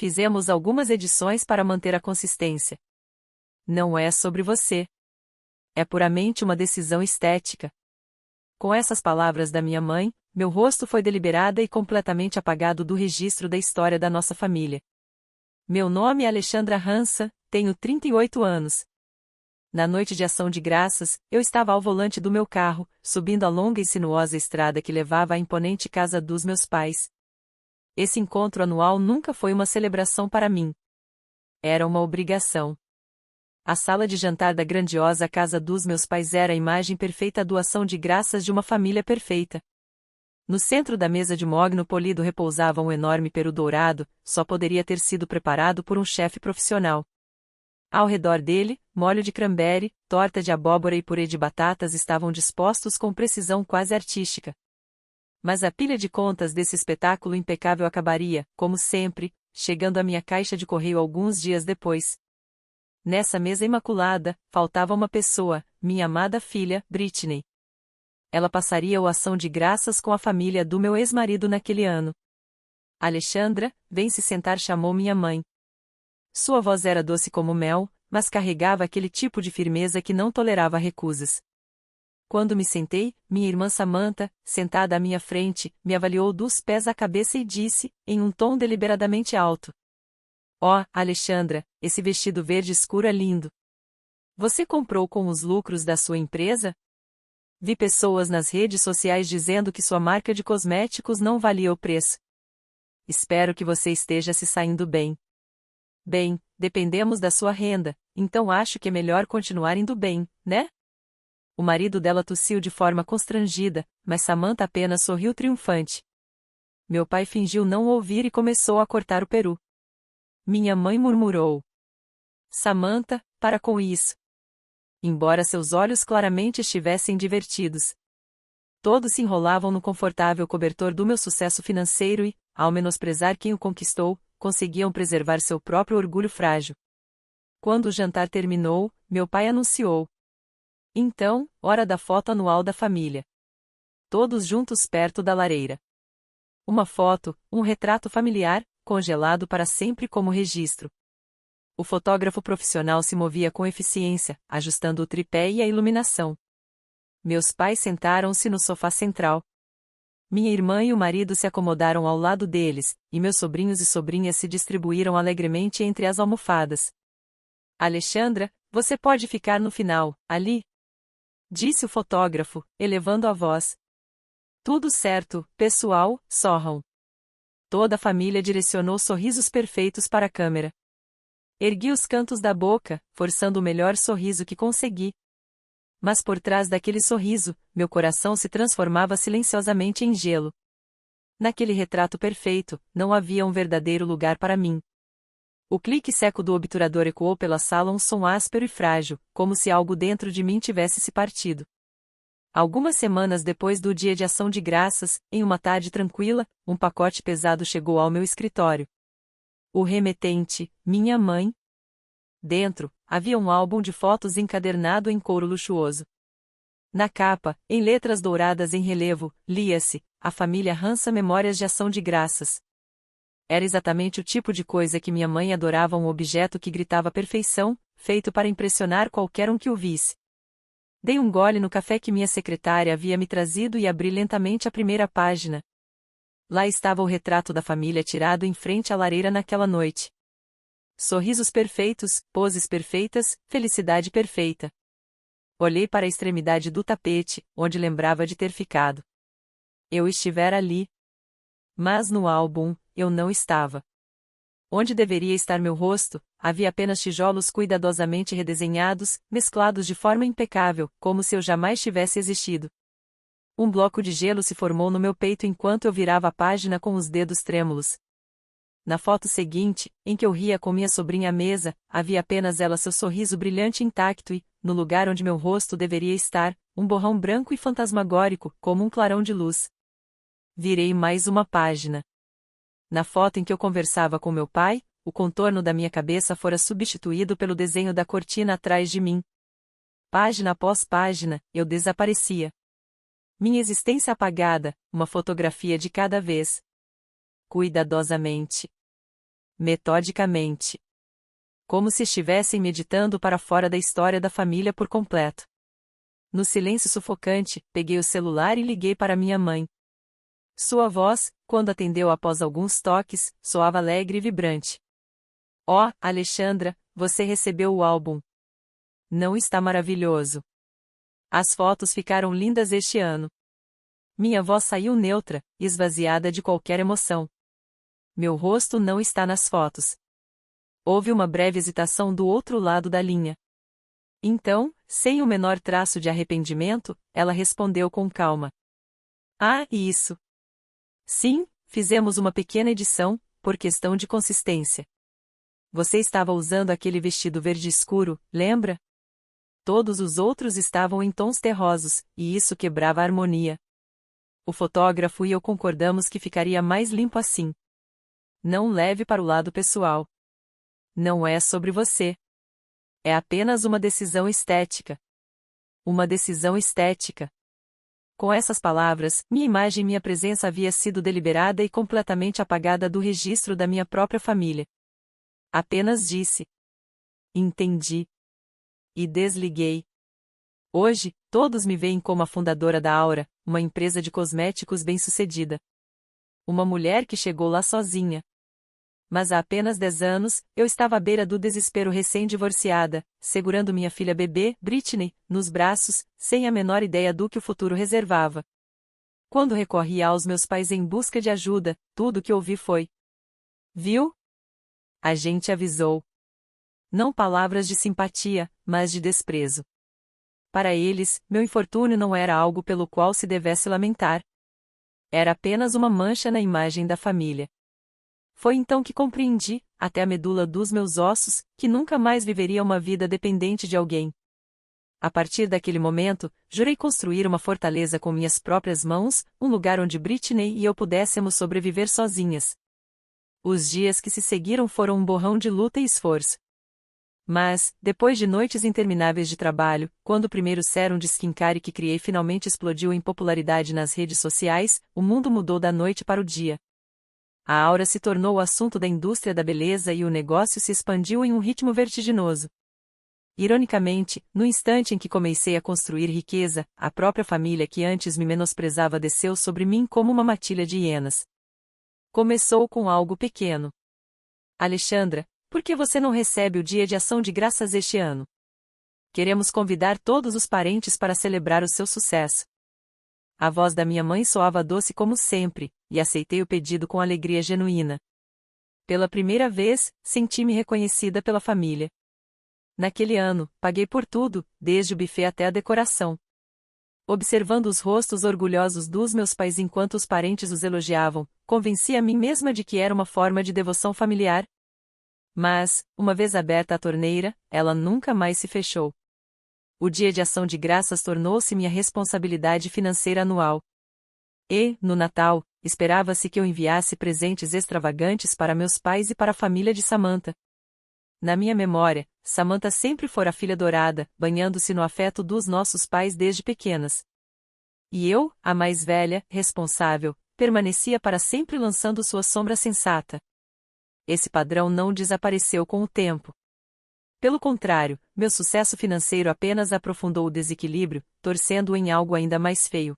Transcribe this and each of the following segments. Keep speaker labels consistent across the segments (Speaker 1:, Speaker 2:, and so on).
Speaker 1: Fizemos algumas edições para manter a consistência. Não é sobre você. É puramente uma decisão estética. Com essas palavras da minha mãe, meu rosto foi deliberada e completamente apagado do registro da história da nossa família. Meu nome é Alexandra Hansa, tenho 38 anos. Na noite de Ação de Graças, eu estava ao volante do meu carro, subindo a longa e sinuosa estrada que levava à imponente casa dos meus pais. Esse encontro anual nunca foi uma celebração para mim. Era uma obrigação. A sala de jantar da grandiosa casa dos meus pais era a imagem perfeita da ação de graças de uma família perfeita. No centro da mesa de mogno polido repousava um enorme peru dourado, só poderia ter sido preparado por um chefe profissional. Ao redor dele, molho de cranberry, torta de abóbora e purê de batatas estavam dispostos com precisão quase artística. Mas a pilha de contas desse espetáculo impecável acabaria, como sempre, chegando à minha caixa de correio alguns dias depois. Nessa mesa imaculada, faltava uma pessoa, minha amada filha, Britney. Ela passaria o Ação de Graças com a família do meu ex-marido naquele ano. Alexandra, vem se sentar, chamou minha mãe. Sua voz era doce como mel, mas carregava aquele tipo de firmeza que não tolerava recusas. Quando me sentei, minha irmã Samantha, sentada à minha frente, me avaliou dos pés à cabeça e disse, em um tom deliberadamente alto: "Oh, Alexandra, esse vestido verde escuro é lindo. Você comprou com os lucros da sua empresa?" Vi pessoas nas redes sociais dizendo que sua marca de cosméticos não valia o preço. Espero que você esteja se saindo bem. Bem, dependemos da sua renda, então acho que é melhor continuar indo bem, né? O marido dela tossiu de forma constrangida, mas Samantha apenas sorriu triunfante. Meu pai fingiu não ouvir e começou a cortar o peru. Minha mãe murmurou: "Samantha, para com isso." Embora seus olhos claramente estivessem divertidos. Todos se enrolavam no confortável cobertor do meu sucesso financeiro e, ao menosprezar quem o conquistou, conseguiam preservar seu próprio orgulho frágil. Quando o jantar terminou, meu pai anunciou: "Então, hora da foto anual da família. Todos juntos perto da lareira." Uma foto, um retrato familiar, congelado para sempre como registro. O fotógrafo profissional se movia com eficiência, ajustando o tripé e a iluminação. Meus pais sentaram-se no sofá central. Minha irmã e o marido se acomodaram ao lado deles, e meus sobrinhos e sobrinhas se distribuíram alegremente entre as almofadas. "Alexandra, você pode ficar no final, ali," disse o fotógrafo, elevando a voz. "Tudo certo, pessoal, sorram." Toda a família direcionou sorrisos perfeitos para a câmera. Ergui os cantos da boca, forçando o melhor sorriso que consegui. Mas por trás daquele sorriso, meu coração se transformava silenciosamente em gelo. Naquele retrato perfeito, não havia um verdadeiro lugar para mim. O clique seco do obturador ecoou pela sala um som áspero e frágil, como se algo dentro de mim tivesse se partido. Algumas semanas depois do dia de Ação de Graças, em uma tarde tranquila, um pacote pesado chegou ao meu escritório. O remetente, minha mãe. Dentro, havia um álbum de fotos encadernado em couro luxuoso. Na capa, em letras douradas em relevo, lia-se: "A família Hansa Memórias de Ação de Graças." Era exatamente o tipo de coisa que minha mãe adorava, um objeto que gritava perfeição, feito para impressionar qualquer um que o visse. Dei um gole no café que minha secretária havia me trazido e abri lentamente a primeira página. Lá estava o retrato da família tirado em frente à lareira naquela noite. Sorrisos perfeitos, poses perfeitas, felicidade perfeita. Olhei para a extremidade do tapete, onde lembrava de ter ficado. Eu estivera ali. Mas no álbum, eu não estava. Onde deveria estar meu rosto, havia apenas tijolos cuidadosamente redesenhados, mesclados de forma impecável, como se eu jamais tivesse existido. Um bloco de gelo se formou no meu peito enquanto eu virava a página com os dedos trêmulos. Na foto seguinte, em que eu ria com minha sobrinha à mesa, havia apenas ela, seu sorriso brilhante intacto e, no lugar onde meu rosto deveria estar, um borrão branco e fantasmagórico, como um clarão de luz. Virei mais uma página. Na foto em que eu conversava com meu pai, o contorno da minha cabeça fora substituído pelo desenho da cortina atrás de mim. Página após página, eu desaparecia. Minha existência apagada, uma fotografia de cada vez. Cuidadosamente. metodicamente. Como se estivessem meditando para fora da história da família por completo. No silêncio sufocante, peguei o celular e liguei para minha mãe. Sua voz, quando atendeu após alguns toques, soava alegre e vibrante. Oh, Alexandra, você recebeu o álbum. Não está maravilhoso? As fotos ficaram lindas este ano. Minha voz saiu neutra, esvaziada de qualquer emoção. Meu rosto não está nas fotos. Houve uma breve hesitação do outro lado da linha. Então, sem o menor traço de arrependimento, ela respondeu com calma. Ah, isso. Sim, fizemos uma pequena edição, por questão de consistência. Você estava usando aquele vestido verde escuro, lembra? Todos os outros estavam em tons terrosos, e isso quebrava a harmonia. O fotógrafo e eu concordamos que ficaria mais limpo assim. Não leve para o lado pessoal. Não é sobre você. É apenas uma decisão estética. Uma decisão estética. Com essas palavras, minha imagem e minha presença havia sido deliberada e completamente apagada do registro da minha própria família. Apenas disse. Entendi. E desliguei. Hoje, todos me veem como a fundadora da Aura, uma empresa de cosméticos bem-sucedida. Uma mulher que chegou lá sozinha. Mas há apenas 10 anos, eu estava à beira do desespero recém-divorciada, segurando minha filha bebê, Britney, nos braços, sem a menor ideia do que o futuro reservava. Quando recorri aos meus pais em busca de ajuda, tudo o que ouvi foi: Viu? A gente avisou. Não palavras de simpatia, mas de desprezo. Para eles, meu infortúnio não era algo pelo qual se devesse lamentar. Era apenas uma mancha na imagem da família. Foi então que compreendi, até a medula dos meus ossos, que nunca mais viveria uma vida dependente de alguém. A partir daquele momento, jurei construir uma fortaleza com minhas próprias mãos, um lugar onde Britney e eu pudéssemos sobreviver sozinhas. Os dias que se seguiram foram um borrão de luta e esforço. Mas, depois de noites intermináveis de trabalho, quando o primeiro sérum de skincare que criei finalmente explodiu em popularidade nas redes sociais, o mundo mudou da noite para o dia. A Aura se tornou o assunto da indústria da beleza e o negócio se expandiu em um ritmo vertiginoso. Ironicamente, no instante em que comecei a construir riqueza, a própria família que antes me menosprezava desceu sobre mim como uma matilha de hienas. Começou com algo pequeno. Alexandra, por que você não recebe o Dia de Ação de Graças este ano? Queremos convidar todos os parentes para celebrar o seu sucesso. A voz da minha mãe soava doce como sempre, e aceitei o pedido com alegria genuína. Pela primeira vez, senti-me reconhecida pela família. Naquele ano, paguei por tudo, desde o buffet até a decoração. Observando os rostos orgulhosos dos meus pais enquanto os parentes os elogiavam, convenci a mim mesma de que era uma forma de devoção familiar. Mas, uma vez aberta a torneira, ela nunca mais se fechou. O Dia de Ação de Graças tornou-se minha responsabilidade financeira anual. E, no Natal, esperava-se que eu enviasse presentes extravagantes para meus pais e para a família de Samantha. Na minha memória, Samantha sempre fora a filha dourada, banhando-se no afeto dos nossos pais desde pequenas. E eu, a mais velha, responsável, permanecia para sempre lançando sua sombra sensata. Esse padrão não desapareceu com o tempo. Pelo contrário, meu sucesso financeiro apenas aprofundou o desequilíbrio, torcendo-o em algo ainda mais feio.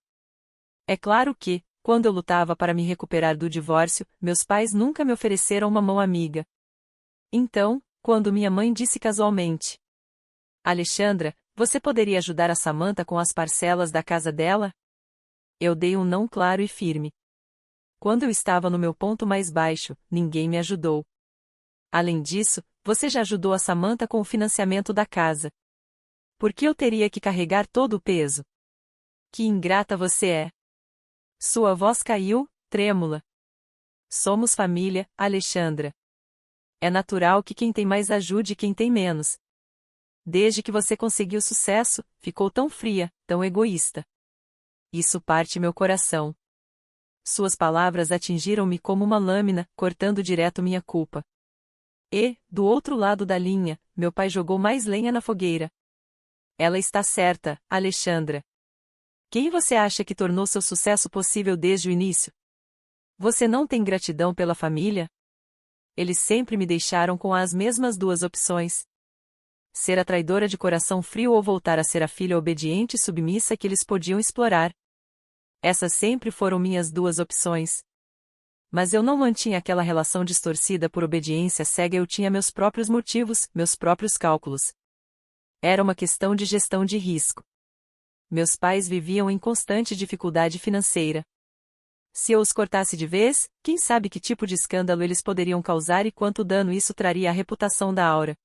Speaker 1: É claro que, quando eu lutava para me recuperar do divórcio, meus pais nunca me ofereceram uma mão amiga. Então, quando minha mãe disse casualmente: Alexandra, você poderia ajudar a Samantha com as parcelas da casa dela? Eu dei um não claro e firme. Quando eu estava no meu ponto mais baixo, ninguém me ajudou. Além disso, você já ajudou a Samantha com o financiamento da casa. Por que eu teria que carregar todo o peso? Que ingrata você é! Sua voz caiu, trêmula. Somos família, Alexandra. É natural que quem tem mais ajude quem tem menos. Desde que você conseguiu sucesso, ficou tão fria, tão egoísta. Isso parte meu coração. Suas palavras atingiram-me como uma lâmina, cortando direto minha culpa. E, do outro lado da linha, meu pai jogou mais lenha na fogueira. Ela está certa, Alexandra. Quem você acha que tornou seu sucesso possível desde o início? Você não tem gratidão pela família? Eles sempre me deixaram com as mesmas duas opções: ser a traidora de coração frio ou voltar a ser a filha obediente e submissa que eles podiam explorar. Essas sempre foram minhas duas opções. Mas eu não mantinha aquela relação distorcida por obediência cega, eu tinha meus próprios motivos, meus próprios cálculos. Era uma questão de gestão de risco. Meus pais viviam em constante dificuldade financeira. Se eu os cortasse de vez, quem sabe que tipo de escândalo eles poderiam causar e quanto dano isso traria à reputação da Aura.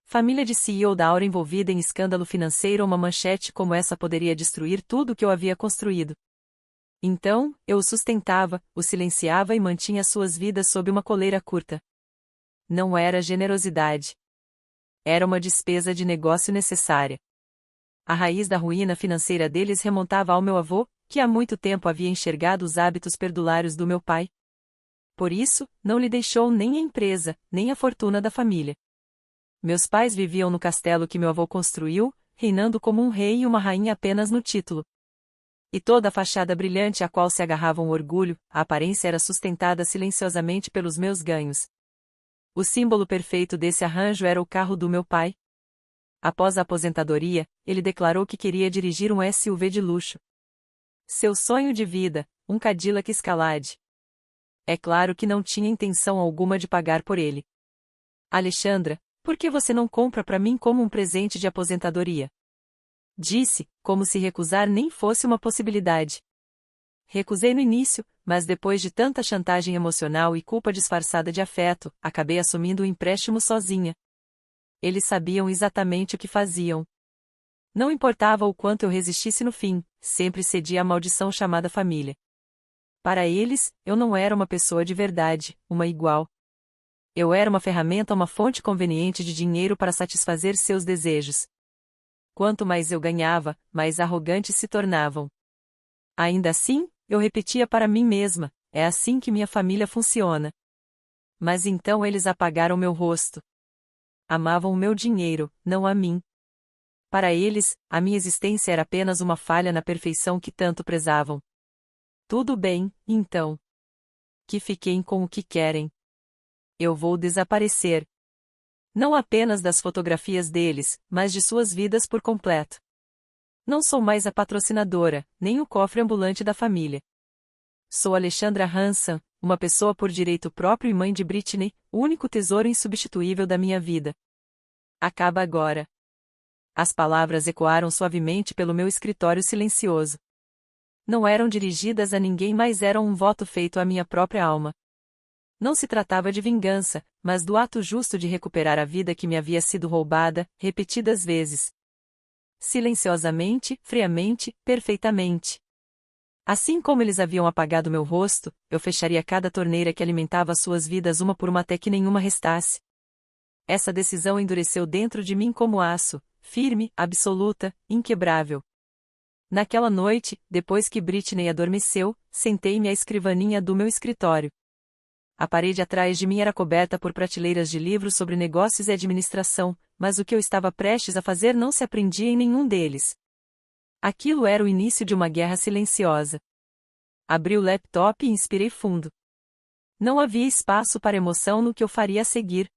Speaker 1: Família de CEO da Aura envolvida em escândalo financeiro, uma manchete como essa poderia destruir tudo o que eu havia construído. Então, eu o sustentava, o silenciava e mantinha suas vidas sob uma coleira curta. Não era generosidade. Era uma despesa de negócio necessária. A raiz da ruína financeira deles remontava ao meu avô, que há muito tempo havia enxergado os hábitos perdulários do meu pai. Por isso, não lhe deixou nem a empresa, nem a fortuna da família. Meus pais viviam no castelo que meu avô construiu, reinando como um rei e uma rainha apenas no título. E toda a fachada brilhante a qual se agarravam o orgulho, a aparência era sustentada silenciosamente pelos meus ganhos. O símbolo perfeito desse arranjo era o carro do meu pai. Após a aposentadoria, ele declarou que queria dirigir um SUV de luxo. Seu sonho de vida, um Cadillac Escalade. É claro que não tinha intenção alguma de pagar por ele. Alexandra, por que você não compra para mim como um presente de aposentadoria? Disse, como se recusar nem fosse uma possibilidade. Recusei no início, mas depois de tanta chantagem emocional e culpa disfarçada de afeto, acabei assumindo o empréstimo sozinha. Eles sabiam exatamente o que faziam. Não importava o quanto eu resistisse no fim, sempre cedia à maldição chamada família. Para eles, eu não era uma pessoa de verdade, uma igual. Eu era uma ferramenta, uma fonte conveniente de dinheiro para satisfazer seus desejos. Quanto mais eu ganhava, mais arrogantes se tornavam. Ainda assim, eu repetia para mim mesma, é assim que minha família funciona. Mas então eles apagaram meu rosto. Amavam o meu dinheiro, não a mim. Para eles, a minha existência era apenas uma falha na perfeição que tanto prezavam. Tudo bem, então. Que fiquem com o que querem. Eu vou desaparecer. Não apenas das fotografias deles, mas de suas vidas por completo. Não sou mais a patrocinadora, nem o cofre ambulante da família. Sou Alexandra Hanson, uma pessoa por direito próprio e mãe de Britney, o único tesouro insubstituível da minha vida. Acaba agora. As palavras ecoaram suavemente pelo meu escritório silencioso. Não eram dirigidas a ninguém, mas eram um voto feito à minha própria alma. Não se tratava de vingança, mas do ato justo de recuperar a vida que me havia sido roubada, repetidas vezes. Silenciosamente, friamente, perfeitamente. Assim como eles haviam apagado meu rosto, eu fecharia cada torneira que alimentava suas vidas uma por uma até que nenhuma restasse. Essa decisão endureceu dentro de mim como aço, firme, absoluta, inquebrável. Naquela noite, depois que Britney adormeceu, sentei-me à escrivaninha do meu escritório. A parede atrás de mim era coberta por prateleiras de livros sobre negócios e administração, mas o que eu estava prestes a fazer não se aprendia em nenhum deles. Aquilo era o início de uma guerra silenciosa. Abri o laptop e inspirei fundo. Não havia espaço para emoção no que eu faria a seguir.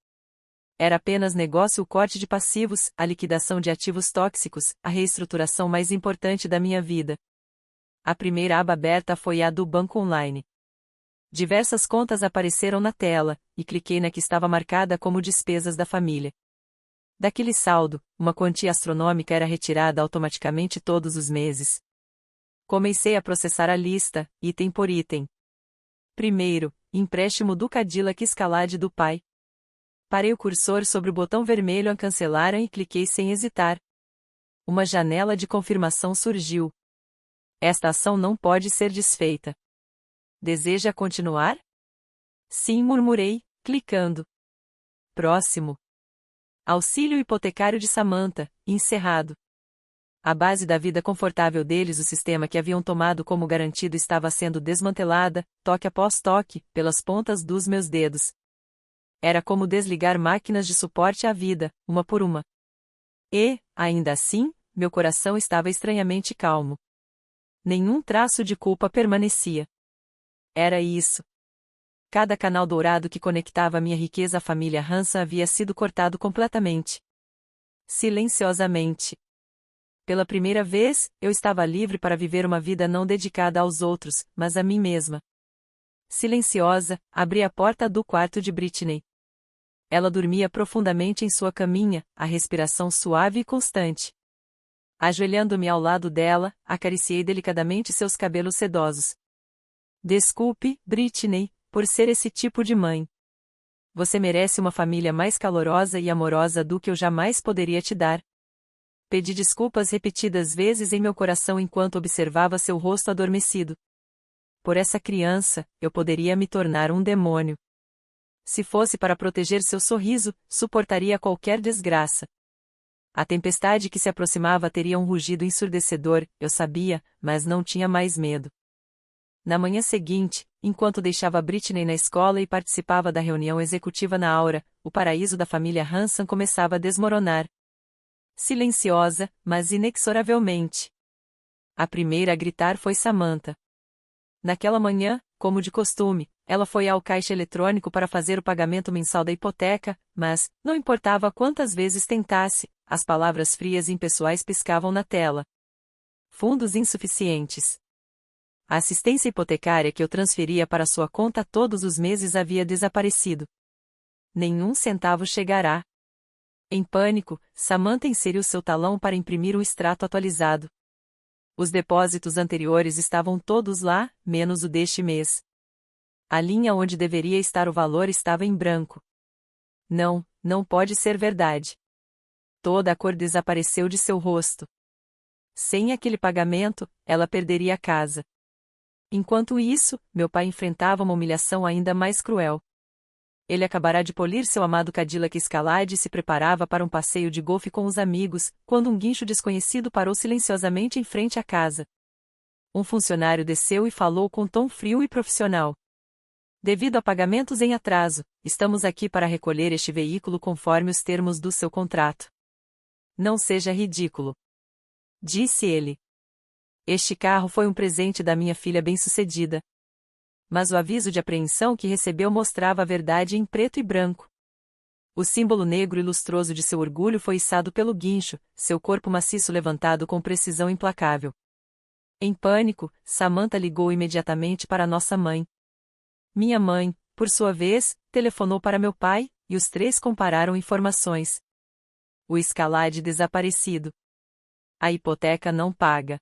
Speaker 1: Era apenas negócio, o corte de passivos, a liquidação de ativos tóxicos, a reestruturação mais importante da minha vida. A primeira aba aberta foi a do banco online. Diversas contas apareceram na tela, e cliquei na que estava marcada como despesas da família. Daquele saldo, uma quantia astronômica era retirada automaticamente todos os meses. Comecei a processar a lista, item por item. Primeiro, empréstimo do Cadillac Escalade do pai. Parei o cursor sobre o botão vermelho a cancelar e cliquei sem hesitar. Uma janela de confirmação surgiu. Esta ação não pode ser desfeita. Deseja continuar? Sim, murmurei, clicando. Próximo. Auxílio hipotecário de Samantha, encerrado. A base da vida confortável deles, o sistema que haviam tomado como garantido, estava sendo desmantelada, toque após toque, pelas pontas dos meus dedos. Era como desligar máquinas de suporte à vida, uma por uma. E, ainda assim, meu coração estava estranhamente calmo. Nenhum traço de culpa permanecia. Era isso. Cada canal dourado que conectava minha riqueza à família Hanson havia sido cortado completamente. Silenciosamente. Pela primeira vez, eu estava livre para viver uma vida não dedicada aos outros, mas a mim mesma. Silenciosa, abri a porta do quarto de Britney. Ela dormia profundamente em sua caminha, a respiração suave e constante. Ajoelhando-me ao lado dela, acariciei delicadamente seus cabelos sedosos. Desculpe, Britney, por ser esse tipo de mãe. Você merece uma família mais calorosa e amorosa do que eu jamais poderia te dar. Pedi desculpas repetidas vezes em meu coração enquanto observava seu rosto adormecido. Por essa criança, eu poderia me tornar um demônio. Se fosse para proteger seu sorriso, suportaria qualquer desgraça. A tempestade que se aproximava teria um rugido ensurdecedor, eu sabia, mas não tinha mais medo. Na manhã seguinte, enquanto deixava Britney na escola e participava da reunião executiva na Aura, o paraíso da família Hanson começava a desmoronar. Silenciosa, mas inexoravelmente. A primeira a gritar foi Samantha. Naquela manhã, como de costume, ela foi ao caixa eletrônico para fazer o pagamento mensal da hipoteca, mas, não importava quantas vezes tentasse, as palavras frias e impessoais piscavam na tela. Fundos insuficientes. A assistência hipotecária que eu transferia para sua conta todos os meses havia desaparecido. Nenhum centavo chegará. Em pânico, Samantha inseriu seu talão para imprimir um extrato atualizado. Os depósitos anteriores estavam todos lá, menos o deste mês. A linha onde deveria estar o valor estava em branco. Não, não pode ser verdade. Toda a cor desapareceu de seu rosto. Sem aquele pagamento, ela perderia a casa. Enquanto isso, meu pai enfrentava uma humilhação ainda mais cruel. Ele acabará de polir seu amado Cadillac Escalade e se preparava para um passeio de golfe com os amigos, quando um guincho desconhecido parou silenciosamente em frente à casa. Um funcionário desceu e falou com tom frio e profissional. Devido a pagamentos em atraso, estamos aqui para recolher este veículo conforme os termos do seu contrato. Não seja ridículo. Disse ele. Este carro foi um presente da minha filha bem-sucedida. Mas o aviso de apreensão que recebeu mostrava a verdade em preto e branco. O símbolo negro e lustroso de seu orgulho foi içado pelo guincho, seu corpo maciço levantado com precisão implacável. Em pânico, Samantha ligou imediatamente para nossa mãe. Minha mãe, por sua vez, telefonou para meu pai, e os três compararam informações. O Escalade desaparecido. A hipoteca não paga.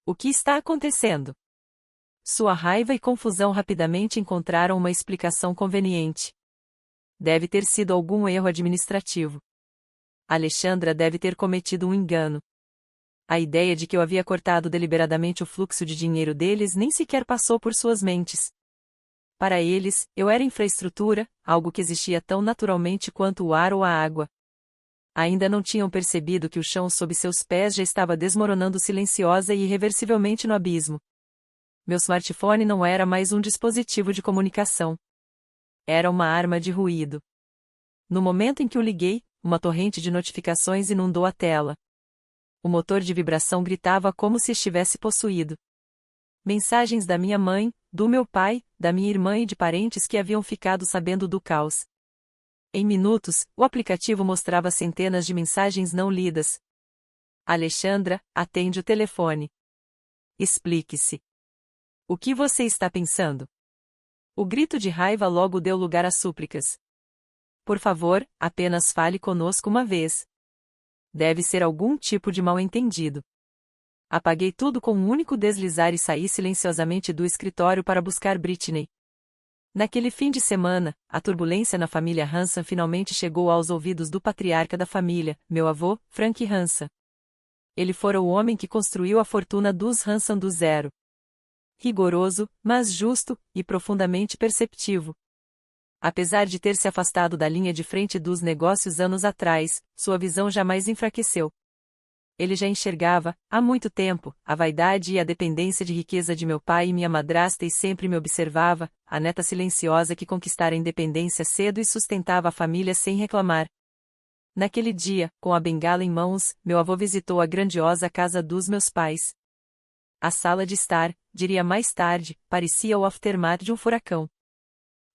Speaker 1: O que está acontecendo? Sua raiva e confusão rapidamente encontraram uma explicação conveniente. Deve ter sido algum erro administrativo. Alexandra deve ter cometido um engano. A ideia de que eu havia cortado deliberadamente o fluxo de dinheiro deles nem sequer passou por suas mentes. Para eles, eu era infraestrutura, algo que existia tão naturalmente quanto o ar ou a água. Ainda não tinham percebido que o chão sob seus pés já estava desmoronando silenciosa e irreversivelmente no abismo. Meu smartphone não era mais um dispositivo de comunicação. Era uma arma de ruído. No momento em que o liguei, uma torrente de notificações inundou a tela. O motor de vibração gritava como se estivesse possuído. Mensagens da minha mãe, do meu pai, da minha irmã e de parentes que haviam ficado sabendo do caos. Em minutos, o aplicativo mostrava centenas de mensagens não lidas. Alexandra, atende o telefone. Explique-se. O que você está pensando? O grito de raiva logo deu lugar a súplicas. Por favor, apenas fale conosco uma vez. Deve ser algum tipo de mal-entendido. Apaguei tudo com um único deslizar e saí silenciosamente do escritório para buscar Britney. Naquele fim de semana, a turbulência na família Hanson finalmente chegou aos ouvidos do patriarca da família, meu avô, Frank Hanson. Ele fora o homem que construiu a fortuna dos Hanson do zero. Rigoroso, mas justo, e profundamente perceptivo. Apesar de ter se afastado da linha de frente dos negócios anos atrás, sua visão jamais enfraqueceu. Ele já enxergava, há muito tempo, a vaidade e a dependência de riqueza de meu pai e minha madrasta e sempre me observava, a neta silenciosa que conquistara a independência cedo e sustentava a família sem reclamar. Naquele dia, com a bengala em mãos, meu avô visitou a grandiosa casa dos meus pais. A sala de estar, diria mais tarde, parecia o aftermath de um furacão.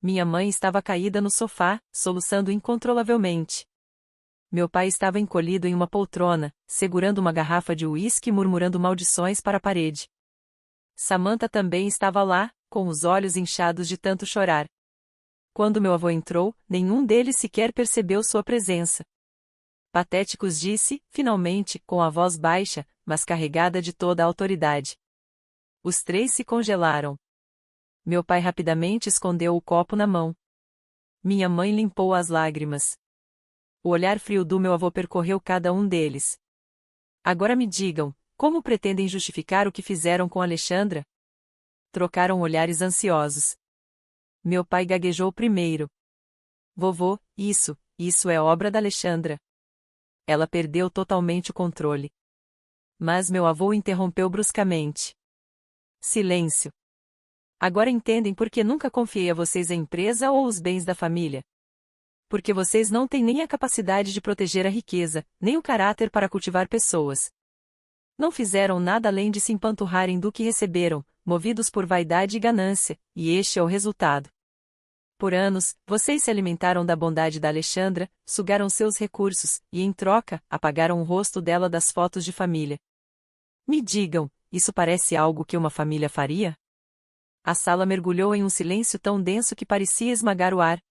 Speaker 1: Minha mãe estava caída no sofá, soluçando incontrolavelmente. Meu pai estava encolhido em uma poltrona, segurando uma garrafa de uísque e murmurando maldições para a parede. Samantha também estava lá, com os olhos inchados de tanto chorar. Quando meu avô entrou, nenhum deles sequer percebeu sua presença. Patéticos, disse, finalmente, com a voz baixa, mas carregada de toda a autoridade. Os três se congelaram. Meu pai rapidamente escondeu o copo na mão. Minha mãe limpou as lágrimas. O olhar frio do meu avô percorreu cada um deles. Agora me digam, como pretendem justificar o que fizeram com Alexandra? Trocaram olhares ansiosos. Meu pai gaguejou primeiro. Vovô, isso é obra da Alexandra. Ela perdeu totalmente o controle. Mas meu avô o interrompeu bruscamente. Silêncio. Agora entendem por que nunca confiei a vocês a empresa ou os bens da família. Porque vocês não têm nem a capacidade de proteger a riqueza, nem o caráter para cultivar pessoas. Não fizeram nada além de se empanturrarem do que receberam, movidos por vaidade e ganância, e este é o resultado. Por anos, vocês se alimentaram da bondade da Alexandra, sugaram seus recursos, e em troca, apagaram o rosto dela das fotos de família. Me digam, isso parece algo que uma família faria? A sala mergulhou em um silêncio tão denso que parecia esmagar o ar.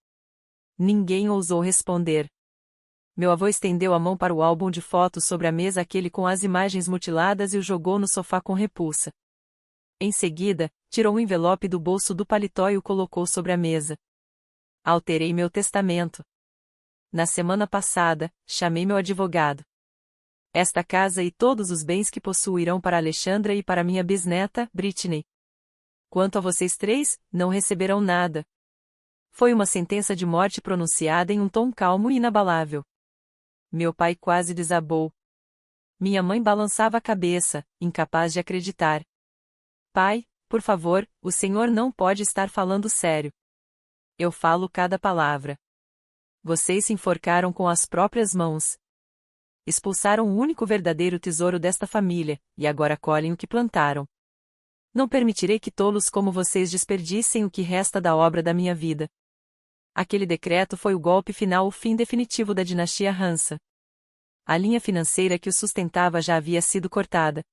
Speaker 1: Ninguém ousou responder. Meu avô estendeu a mão para o álbum de fotos sobre a mesa, aquele com as imagens mutiladas, e o jogou no sofá com repulsa. Em seguida, tirou um envelope do bolso do paletó e o colocou sobre a mesa. Alterei meu testamento. Na semana passada, chamei meu advogado. Esta casa e todos os bens que possuo irão para Alexandra e para minha bisneta, Britney. Quanto a vocês três, não receberão nada. Foi uma sentença de morte pronunciada em um tom calmo e inabalável. Meu pai quase desabou. Minha mãe balançava a cabeça, incapaz de acreditar. Pai, por favor, o senhor não pode estar falando sério. Eu falo cada palavra. Vocês se enforcaram com as próprias mãos. Expulsaram o único verdadeiro tesouro desta família, e agora colhem o que plantaram. Não permitirei que tolos como vocês desperdicem o que resta da obra da minha vida. Aquele decreto foi o golpe final, o fim definitivo da dinastia Hansa. A linha financeira que o sustentava já havia sido cortada.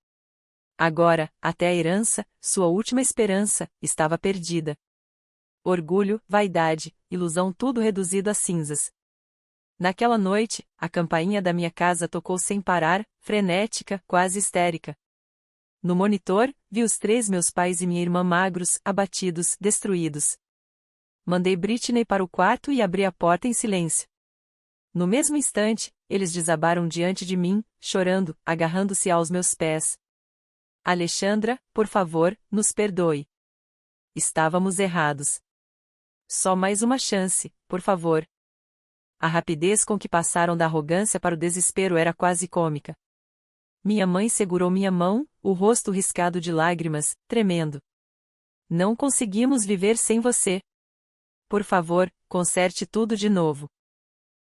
Speaker 1: Agora, até a herança, sua última esperança, estava perdida. Orgulho, vaidade, ilusão, tudo reduzido a cinzas. Naquela noite, a campainha da minha casa tocou sem parar, frenética, quase histérica. No monitor, vi os três, meus pais e minha irmã, magros, abatidos, destruídos. Mandei Britney para o quarto e abri a porta em silêncio. No mesmo instante, eles desabaram diante de mim, chorando, agarrando-se aos meus pés. Alexandra, por favor, nos perdoe. Estávamos errados. Só mais uma chance, por favor. A rapidez com que passaram da arrogância para o desespero era quase cômica. Minha mãe segurou minha mão, o rosto riscado de lágrimas, tremendo. Não conseguimos viver sem você. Por favor, conserte tudo de novo.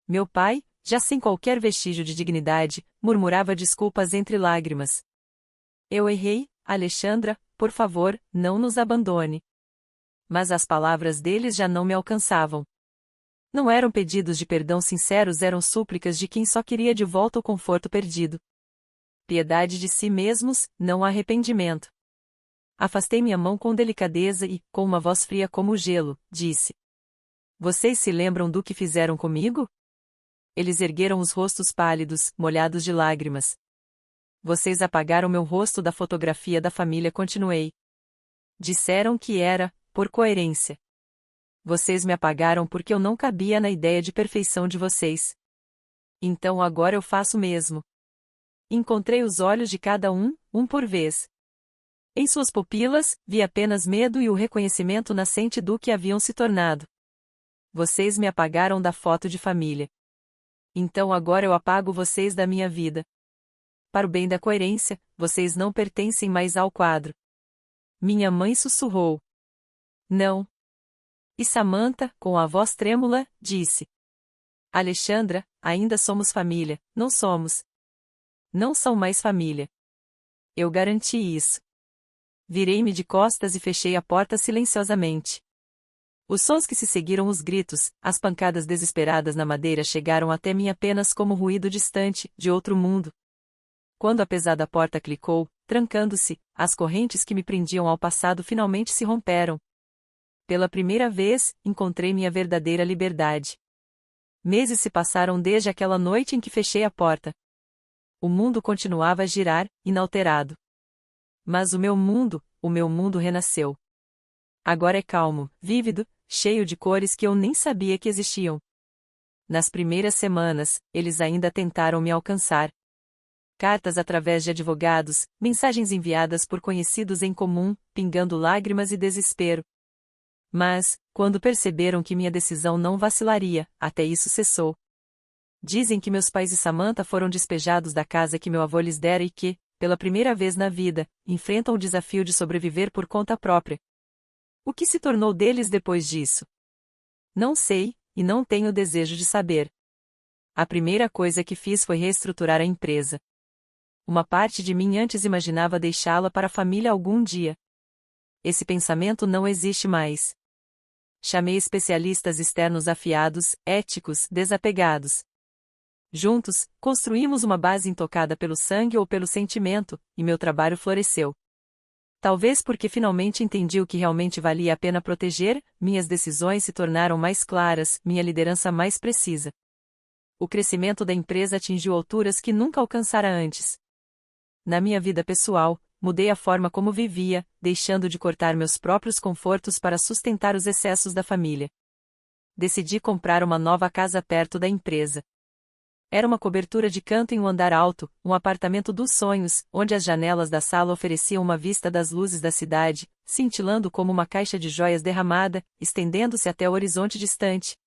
Speaker 1: Meu pai, já sem qualquer vestígio de dignidade, murmurava desculpas entre lágrimas. Eu errei, Alexandra, por favor, não nos abandone. Mas as palavras deles já não me alcançavam. Não eram pedidos de perdão sinceros, eram súplicas de quem só queria de volta o conforto perdido. Piedade de si mesmos, não arrependimento. Afastei minha mão com delicadeza e, com uma voz fria como o gelo, disse: Vocês se lembram do que fizeram comigo? Eles ergueram os rostos pálidos, molhados de lágrimas. Vocês apagaram meu rosto da fotografia da família, continuei. Disseram que era, por coerência. Vocês me apagaram porque eu não cabia na ideia de perfeição de vocês. Então agora eu faço o mesmo. Encontrei os olhos de cada um, um por vez. Em suas pupilas, vi apenas medo e o reconhecimento nascente do que haviam se tornado. Vocês me apagaram da foto de família. Então agora eu apago vocês da minha vida. Para o bem da coerência, vocês não pertencem mais ao quadro. Minha mãe sussurrou. Não. E Samantha, com a voz trêmula, disse: Alexandra, ainda somos família, não somos. Não são mais família. Eu garanti isso. Virei-me de costas e fechei a porta silenciosamente. Os sons que se seguiram os gritos, as pancadas desesperadas na madeira chegaram até mim apenas como ruído distante, de outro mundo. Quando a pesada porta clicou, trancando-se, as correntes que me prendiam ao passado finalmente se romperam. Pela primeira vez, encontrei minha verdadeira liberdade. Meses se passaram desde aquela noite em que fechei a porta. O mundo continuava a girar, inalterado. Mas o meu mundo renasceu. Agora é calmo, vívido, cheio de cores que eu nem sabia que existiam. Nas primeiras semanas, eles ainda tentaram me alcançar. Cartas através de advogados, mensagens enviadas por conhecidos em comum, pingando lágrimas e desespero. Mas, quando perceberam que minha decisão não vacilaria, até isso cessou. Dizem que meus pais e Samantha foram despejados da casa que meu avô lhes dera e que, pela primeira vez na vida, enfrentam o desafio de sobreviver por conta própria. O que se tornou deles depois disso? Não sei, e não tenho desejo de saber. A primeira coisa que fiz foi reestruturar a empresa. Uma parte de mim antes imaginava deixá-la para a família algum dia. Esse pensamento não existe mais. Chamei especialistas externos afiados, éticos, desapegados. Juntos, construímos uma base intocada pelo sangue ou pelo sentimento, e meu trabalho floresceu. Talvez porque finalmente entendi o que realmente valia a pena proteger, minhas decisões se tornaram mais claras, minha liderança mais precisa. O crescimento da empresa atingiu alturas que nunca alcançara antes. Na minha vida pessoal, mudei a forma como vivia, deixando de cortar meus próprios confortos para sustentar os excessos da família. Decidi comprar uma nova casa perto da empresa. Era uma cobertura de canto em um andar alto, um apartamento dos sonhos, onde as janelas da sala ofereciam uma vista das luzes da cidade, cintilando como uma caixa de joias derramada, estendendo-se até o horizonte distante.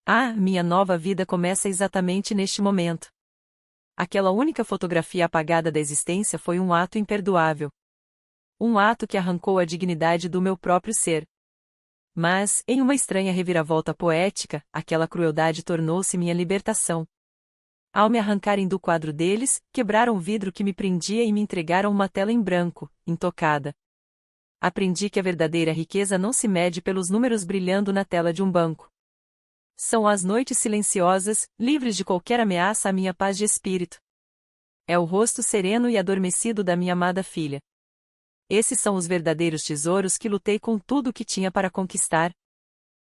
Speaker 1: Ah, minha nova vida começa exatamente neste momento. Aquela única fotografia apagada da existência foi um ato imperdoável. Um ato que arrancou a dignidade do meu próprio ser. Mas, em uma estranha reviravolta poética, aquela crueldade tornou-se minha libertação. Ao me arrancarem do quadro deles, quebraram o vidro que me prendia e me entregaram uma tela em branco, intocada. Aprendi que a verdadeira riqueza não se mede pelos números brilhando na tela de um banco. São as noites silenciosas, livres de qualquer ameaça à minha paz de espírito. É o rosto sereno e adormecido da minha amada filha. Esses são os verdadeiros tesouros que lutei com tudo o que tinha para conquistar.